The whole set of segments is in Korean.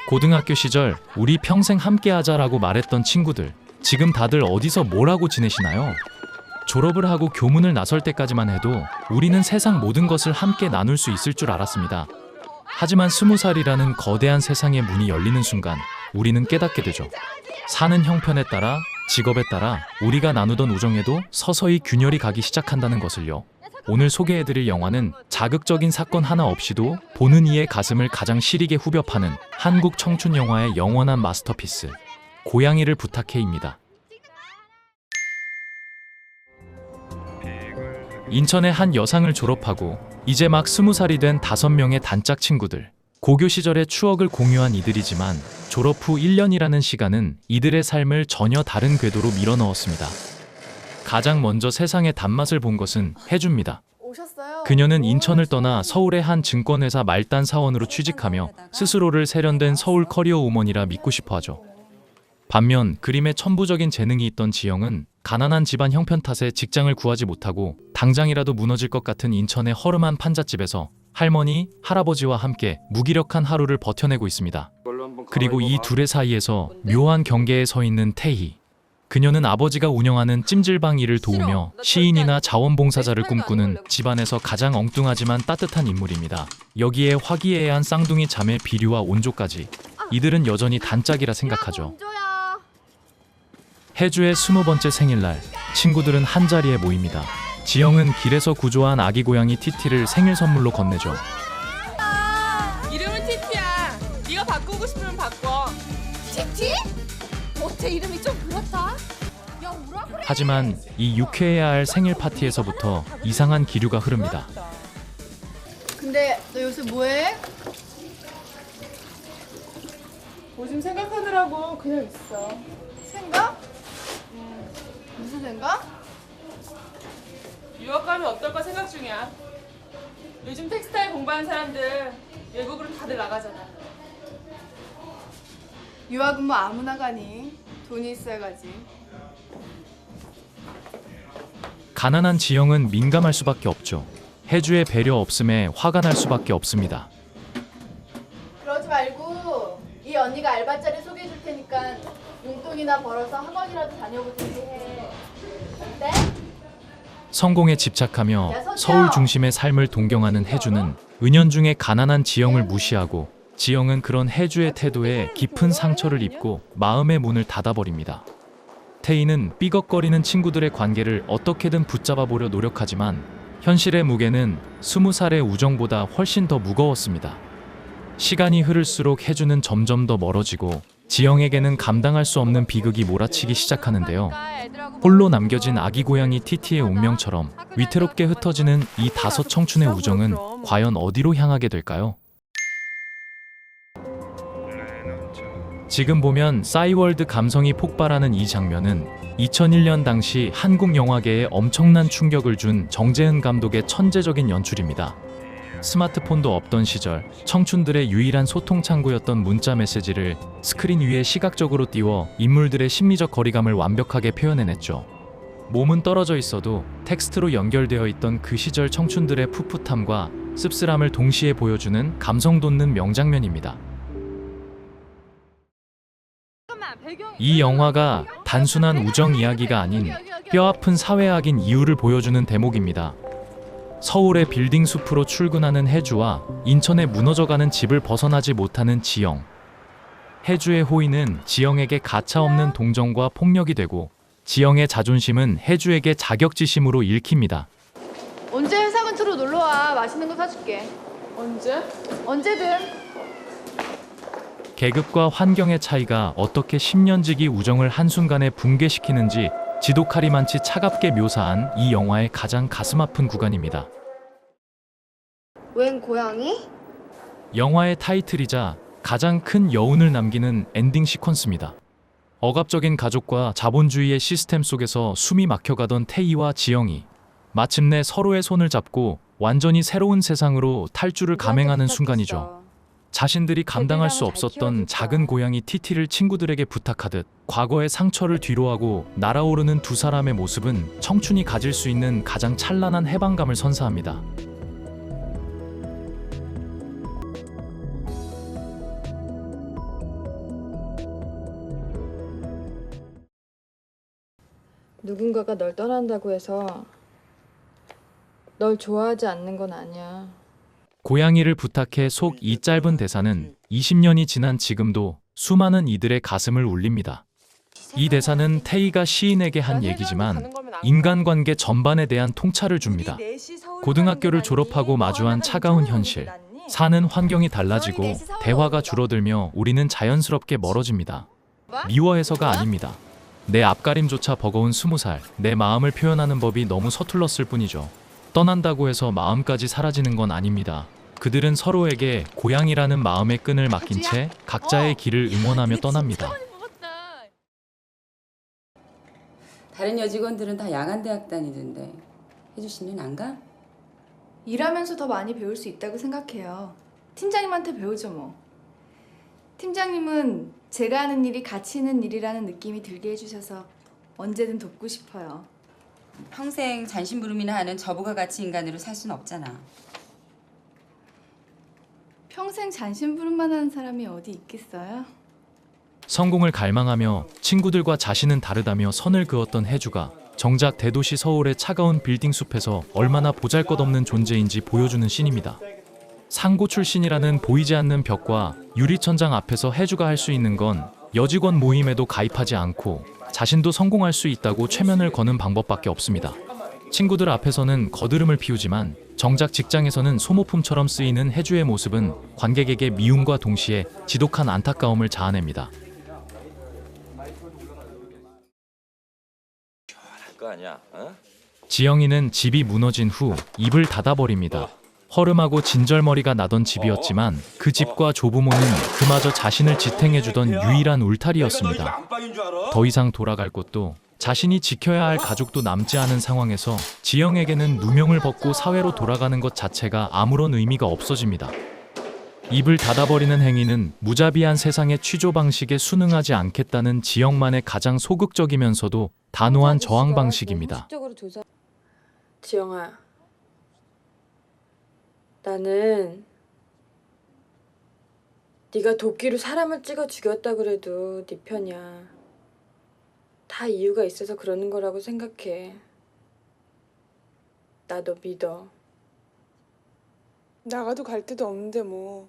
고등학교 시절 우리 평생 함께하자라고 말했던 친구들, 지금 다들 어디서 뭘 하고 지내시나요? 졸업을 하고 교문을 나설 때까지만 해도 우리는 세상 모든 것을 함께 나눌 수 있을 줄 알았습니다. 하지만 20살이라는 거대한 세상의 문이 열리는 순간 우리는 깨닫게 되죠. 사는 형편에 따라, 직업에 따라 우리가 나누던 우정에도 서서히 균열이 가기 시작한다는 것을요. 오늘 소개해드릴 영화는 자극적인 사건 하나 없이도 보는 이의 가슴을 가장 시리게 후벼 파는 한국 청춘 영화의 영원한 마스터피스, 고양이를 부탁해입니다. 인천의 한 여상을 졸업하고 이제 막 20살이 된 5명의 단짝 친구들. 고교 시절의 추억을 공유한 이들이지만 졸업 후 1년이라는 시간은 이들의 삶을 전혀 다른 궤도로 밀어넣었습니다. 가장 먼저 세상의 단맛을 본 것은 혜주입니다. 그녀는 인천을 떠나 서울의 한 증권회사 말단 사원으로 취직하며 스스로를 세련된 서울 커리어 우먼이라 믿고 싶어 하죠. 반면 그림에 천부적인 재능이 있던 지영은 가난한 집안 형편 탓에 직장을 구하지 못하고 당장이라도 무너질 것 같은 인천의 허름한 판잣집에서 할머니, 할아버지와 함께 무기력한 하루를 버텨내고 있습니다. 그리고 이 둘의 사이에서 묘한 경계에 서 있는 태희. 그녀는 아버지가 운영하는 찜질방 일을 도우며 시인이나 자원봉사자를 꿈꾸는 집안에서 가장 엉뚱하지만 따뜻한 인물입니다. 여기에 화기애애한 쌍둥이 자매 비류와 온조까지. 이들은 여전히 단짝이라 생각하죠. 혜주의 20번째 생일날, 친구들은 한자리에 모입니다. 지영은 길에서 구조한 아기 고양이 티티를 생일 선물로 건네죠. 이름은 티티야. 네가 바꾸고 싶으면 바꿔. 티티? 어째 이름이 좀 그렇다. 야, 우라 그래. 하지만 이 유쾌해야 할 생일 파티에서부터 이상한 기류가 흐릅니다. 근데 너 요새 뭐해? 뭐 좀 생각하느라고 그냥 있어. 생각? 무슨 생각? 유학 가면 어떨까 생각 중이야. 요즘 텍스타일 공부하는 사람들 외국으로 다들 나가잖아. 유학은 뭐 아무나 가니. 돈이 있어야 가지. 가난한 지영은 민감할 수밖에 없죠. 혜주의 배려 없음에 화가 날 수밖에 없습니다. 그러지 말고 이 언니가 알바자리 소개해 줄 테니까 용돈이나 벌어서 학원이라도 다녀보든지 해. 어때? 성공에 집착하며 서울 중심의 삶을 동경하는 혜주는 은연중에 가난한 지영을 무시하고 지영은 그런 혜주의 태도에 깊은 상처를 입고 마음의 문을 닫아버립니다. 태희는 삐걱거리는 친구들의 관계를 어떻게든 붙잡아보려 노력하지만 현실의 무게는 20살의 우정보다 훨씬 더 무거웠습니다. 시간이 흐를수록 혜주는 점점 더 멀어지고 지영에게는 감당할 수 없는 비극이 몰아치기 시작하는데요. 홀로 남겨진 아기 고양이 티티의 운명처럼 위태롭게 흩어지는 이 5 청춘의 우정은 과연 어디로 향하게 될까요? 지금 보면 싸이월드 감성이 폭발하는 이 장면은 2001년 당시 한국 영화계에 엄청난 충격을 준 정재은 감독의 천재적인 연출입니다. 스마트폰도 없던 시절 청춘들의 유일한 소통 창구였던 문자 메시지를 스크린 위에 시각적으로 띄워 인물들의 심리적 거리감을 완벽하게 표현해냈죠. 몸은 떨어져 있어도 텍스트로 연결되어 있던 그 시절 청춘들의 풋풋함과 씁쓸함을 동시에 보여주는 감성 돋는 명장면입니다. 이 영화가 단순한 우정 이야기가 아닌 뼈아픈 사회학인 이유를 보여주는 대목입니다. 서울의 빌딩 숲으로 출근하는 혜주와 인천에 무너져가는 집을 벗어나지 못하는 지영. 혜주의 호의는 지영에게 가차없는 동정과 폭력이 되고 지영의 자존심은 혜주에게 자격지심으로 읽힙니다. 언제 회사 근처로 놀러와. 맛있는 거 사줄게. 언제? 언제든. 계급과 환경의 차이가 어떻게 10년지기 우정을 한순간에 붕괴시키는지 지독하리만치 차갑게 묘사한 이 영화의 가장 가슴 아픈 구간입니다. 웬 고양이? 영화의 타이틀이자 가장 큰 여운을 남기는 엔딩 시퀀스입니다. 억압적인 가족과 자본주의의 시스템 속에서 숨이 막혀가던 태희와 지영이 마침내 서로의 손을 잡고 완전히 새로운 세상으로 탈주를 감행하는 순간이죠. 자신들이 감당할 수 없었던 작은 고양이 티티를 친구들에게 부탁하듯 과거의 상처를 뒤로하고 날아오르는 두 사람의 모습은 청춘이 가질 수 있는 가장 찬란한 해방감을 선사합니다. 누군가가 널 떠난다고 해서 널 좋아하지 않는 건 아니야. 고양이를 부탁해 속 이 짧은 대사는 20년이 지난 지금도 수많은 이들의 가슴을 울립니다. 이 대사는 태희가 시인에게 한 얘기지만 인간관계 전반에 대한 통찰을 줍니다. 고등학교를 졸업하고 마주한 차가운 현실, 사는 환경이 달라지고 대화가 줄어들며 우리는 자연스럽게 멀어집니다. 미워해서가 아닙니다. 내 앞가림조차 버거운 20살, 내 마음을 표현하는 법이 너무 서툴렀을 뿐이죠. 떠난다고 해서 마음까지 사라지는 건 아닙니다. 그들은 서로에게 고향이라는 마음의 끈을 맡긴 채 각자의 길을 응원하며 떠납니다. 다른 여직원들은 다 야간대학 다니던데 혜주 씨는 안 가? 일하면서 더 많이 배울 수 있다고 생각해요. 팀장님한테 배우죠 뭐. 팀장님은 제가 하는 일이 가치 있는 일이라는 느낌이 들게 해주셔서 언제든 돕고 싶어요. 평생 잔심부름이나 하는 저부가 가치 인간으로 살 순 없잖아. 평생 잔심부름만 하는 사람이 어디 있겠어요? 성공을 갈망하며 친구들과 자신은 다르다며 선을 그었던 혜주가 정작 대도시 서울의 차가운 빌딩 숲에서 얼마나 보잘것없는 존재인지 보여주는 씬입니다. 상고 출신이라는 보이지 않는 벽과 유리천장 앞에서 혜주가 할 수 있는 건 여직원 모임에도 가입하지 않고 자신도 성공할 수 있다고 최면을 거는 방법밖에 없습니다. 친구들 앞에서는 거드름을 피우지만 정작 직장에서는 소모품처럼 쓰이는 혜주의 모습은 관객에게 미움과 동시에 지독한 안타까움을 자아냅니다. 거 아니야? 어? 지영이는 집이 무너진 후 입을 닫아버립니다. 허름하고 진절머리가 나던 집이었지만 그 집과 조부모는 그마저 자신을 지탱해주던 유일한 울타리였습니다. 더 이상 돌아갈 곳도 자신이 지켜야 할 가족도 남지 않은 상황에서 지영에게는 누명을 벗고 사회로 돌아가는 것 자체가 아무런 의미가 없어집니다. 입을 닫아버리는 행위는 무자비한 세상의 취조 방식에 순응하지 않겠다는 지영만의 가장 소극적이면서도 단호한 저항 방식입니다. 지영아, 나는 네가 도끼로 사람을 찍어 죽였다 그래도 네 편이야. 다 이유가 있어서 그러는 거라고 생각해. 나 너 믿어. 나가도 갈 데도 없는데 뭐.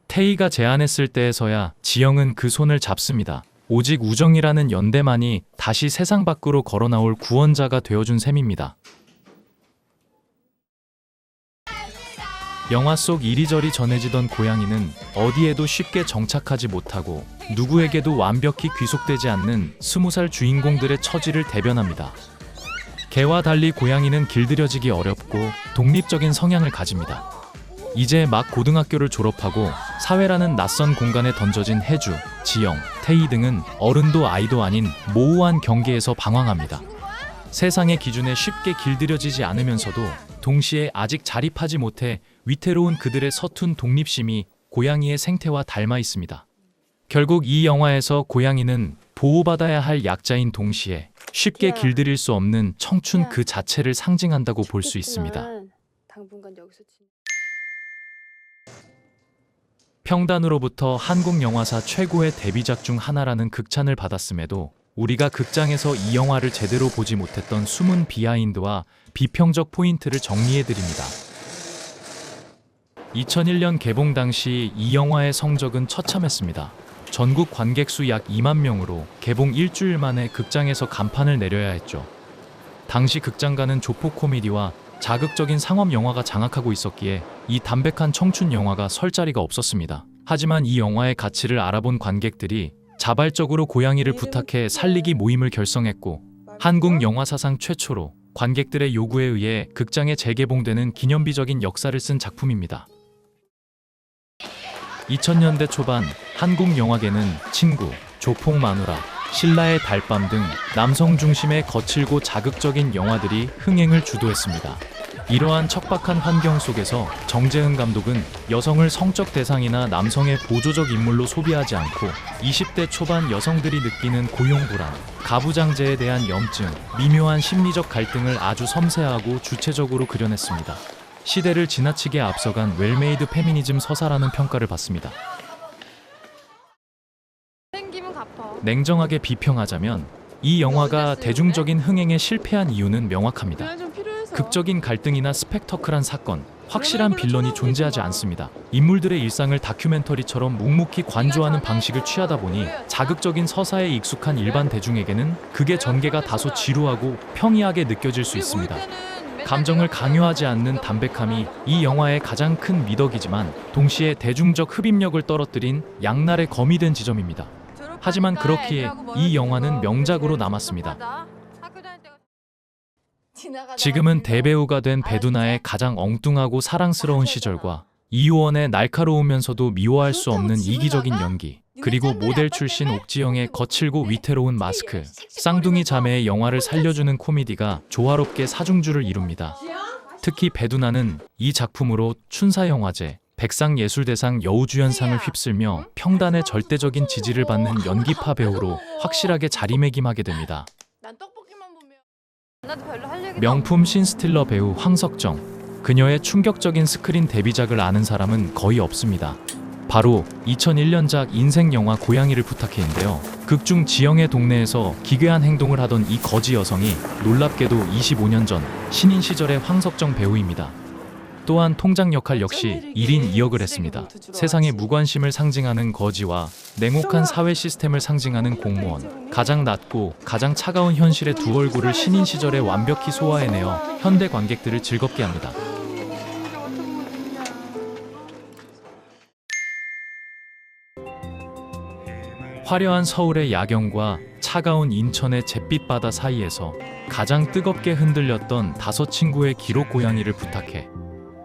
태희가 제안했을 때에서야 지영은 그 손을 잡습니다. 오직 우정이라는 연대만이 다시 세상 밖으로 걸어나올 구원자가 되어준 셈입니다. 영화 속 이리저리 전해지던 고양이는 어디에도 쉽게 정착하지 못하고 누구에게도 완벽히 귀속되지 않는 20살 주인공들의 처지를 대변합니다. 개와 달리 고양이는 길들여지기 어렵고 독립적인 성향을 가집니다. 이제 막 고등학교를 졸업하고 사회라는 낯선 공간에 던져진 혜주, 지영, 태희 등은 어른도 아이도 아닌 모호한 경계에서 방황합니다. 세상의 기준에 쉽게 길들여지지 않으면서도 동시에 아직 자립하지 못해 위태로운 그들의 서툰 독립심이 고양이의 생태와 닮아 있습니다. 결국 이 영화에서 고양이는 보호받아야 할 약자인 동시에 쉽게 길들일 수 없는 청춘 그 자체를 상징한다고 볼 수 있습니다. 당분간 여기서 평단으로부터 한국 영화사 최고의 데뷔작 중 하나라는 극찬을 받았음에도 우리가 극장에서 이 영화를 제대로 보지 못했던 숨은 비하인드와 비평적 포인트를 정리해드립니다. 2001년 개봉 당시 이 영화의 성적은 처참했습니다. 전국 관객 수 약 2만 명으로 개봉 일주일 만에 극장에서 간판을 내려야 했죠. 당시 극장가는 조폭 코미디와 자극적인 상업 영화가 장악하고 있었기에 이 담백한 청춘 영화가 설 자리가 없었습니다. 하지만 이 영화의 가치를 알아본 관객들이 자발적으로 고양이를 부탁해 살리기 모임을 결성했고 한국 영화 사상 최초로 관객들의 요구에 의해 극장에 재개봉되는 기념비적인 역사를 쓴 작품입니다. 2000년대 초반 한국 영화계는 친구, 조폭 마누라, 신라의 달밤 등 남성 중심의 거칠고 자극적인 영화들이 흥행을 주도했습니다. 이러한 척박한 환경 속에서 정재흥 감독은 여성을 성적 대상이나 남성의 보조적 인물로 소비하지 않고 20대 초반 여성들이 느끼는 고용불안, 가부장제에 대한 염증, 미묘한 심리적 갈등을 아주 섬세하고 주체적으로 그려냈습니다. 시대를 지나치게 앞서간 웰메이드 페미니즘 서사라는 평가를 받습니다. 냉정하게 비평하자면 이 영화가 대중적인 흥행에 실패한 이유는 명확합니다. 그냥 좀 필요해서. 극적인 갈등이나 스펙터클한 사건, 확실한 빌런이 존재하지 않습니다. 인물들의 일상을 다큐멘터리처럼 묵묵히 관조하는 방식을 취하다 보니 자극적인 서사에 익숙한 일반 대중에게는 극의 전개가 다소 지루하고 평이하게 느껴질 수 있습니다. 감정을 강요하지 않는 담백함이 이 영화의 가장 큰 미덕이지만 동시에 대중적 흡입력을 떨어뜨린 양날의 검이 된 지점입니다. 하지만 그렇기에 이 영화는 명작으로 남았습니다. 지금은 대배우가 된 배두나의 가장 엉뚱하고 사랑스러운 시절과 이효원의 날카로우면서도 미워할 수 없는 이기적인 연기, 그리고 모델 출신 옥지영의 거칠고 위태로운 마스크, 쌍둥이 자매의 영화를 살려주는 코미디가 조화롭게 사중주를 이룹니다. 특히 배두나는 이 작품으로 춘사영화제, 백상예술대상 여우주연상을 휩쓸며 평단의 절대적인 지지를 받는 연기파 배우로 확실하게 자리매김하게 됩니다. 난 떡볶이만 보면 나도 별로 할 얘기도 명품 신스틸러 배우 황석정, 그녀의 충격적인 스크린 데뷔작을 아는 사람은 거의 없습니다. 바로 2001년작 인생 영화 고양이를 부탁해인데요. 극중 지영의 동네에서 기괴한 행동을 하던 이 거지 여성이 놀랍게도 25년 전 신인 시절의 황석정 배우입니다. 또한 통장 역할 역시 1인 2역을 했습니다. 세상의 무관심을 상징하는 거지와 냉혹한 사회 시스템을 상징하는 공무원, 가장 낮고 가장 차가운 현실의 두 얼굴을 신인 시절에 완벽히 소화해내어 현대 관객들을 즐겁게 합니다. 화려한 서울의 야경과 차가운 인천의 잿빛 바다 사이에서 가장 뜨겁게 흔들렸던 다섯 친구의 기록 고양이를 부탁해.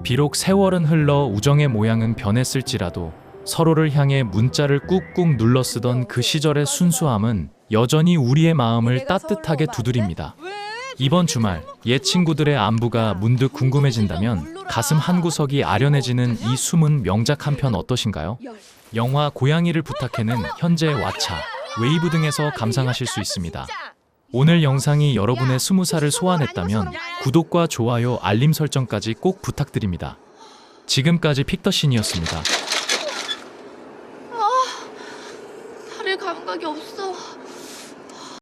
비록 세월은 흘러 우정의 모양은 변했을지라도 서로를 향해 문자를 꾹꾹 눌러 쓰던 그 시절의 순수함은 여전히 우리의 마음을 따뜻하게 두드립니다. 이번 주말 옛 친구들의 안부가 문득 궁금해진다면 가슴 한구석이 아련해지는 이 숨은 명작 한 편 어떠신가요? 영화 고양이를 부탁해는 현재 왓챠, 웨이브 등에서 감상하실 수 있습니다. 오늘 영상이 여러분의 20살을 소환했다면 구독과 좋아요, 알림 설정까지 꼭 부탁드립니다. 지금까지 픽더신이었습니다.